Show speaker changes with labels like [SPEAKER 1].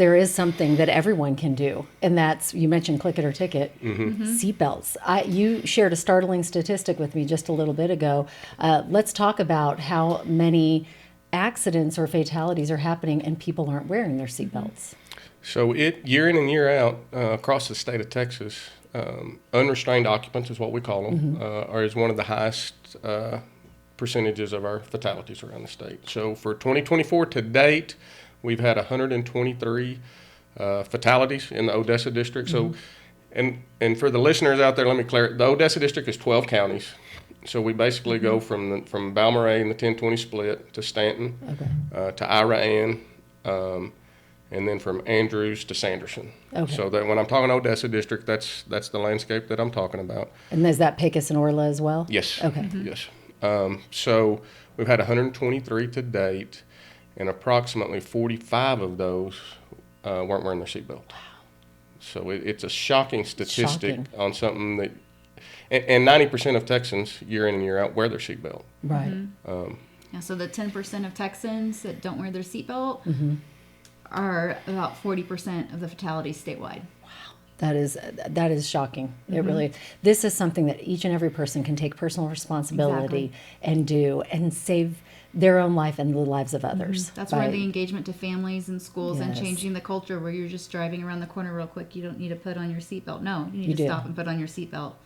[SPEAKER 1] there is something that everyone can do, and that's, you mentioned click it or ticket, seatbelts. You shared a startling statistic with me just a little bit ago. Let's talk about how many accidents or fatalities are happening and people aren't wearing their seatbelts.
[SPEAKER 2] So year in and year out across the state of Texas, unrestrained occupants is what we call them, is one of the highest percentages of our fatalities around the state. So for 2024 to date, we've had 123 fatalities in the Odessa district. So, and for the listeners out there, let me clarify: the Odessa district is 12 counties. So we basically go from Balmorhea in the 10-20 split to Stanton, to Ira Ann, and then from Andrews to Sanderson.
[SPEAKER 1] Okay.
[SPEAKER 2] So that when I'm talking Odessa district, that's the landscape that I'm talking about.
[SPEAKER 1] And is that Pecos and Orla as well?
[SPEAKER 2] Yes.
[SPEAKER 1] Okay.
[SPEAKER 2] Yes. So we've had 123 to date, and approximately 45 of those weren't wearing their seatbelt. So it's a shocking statistic on something that, and 90% of Texans year in and year out wear their seatbelt.
[SPEAKER 1] Right.
[SPEAKER 3] So the 10% of Texans that don't wear their seatbelt are about 40% of the fatalities statewide.
[SPEAKER 1] That is shocking. It really, this is something that each and every person can take personal responsibility and do and save their own life and the lives of others.
[SPEAKER 3] That's where the engagement to families and schools and changing the culture where you're just driving around the corner real quick. You don't need to put on your seatbelt. No, you need to stop and put on your seatbelt.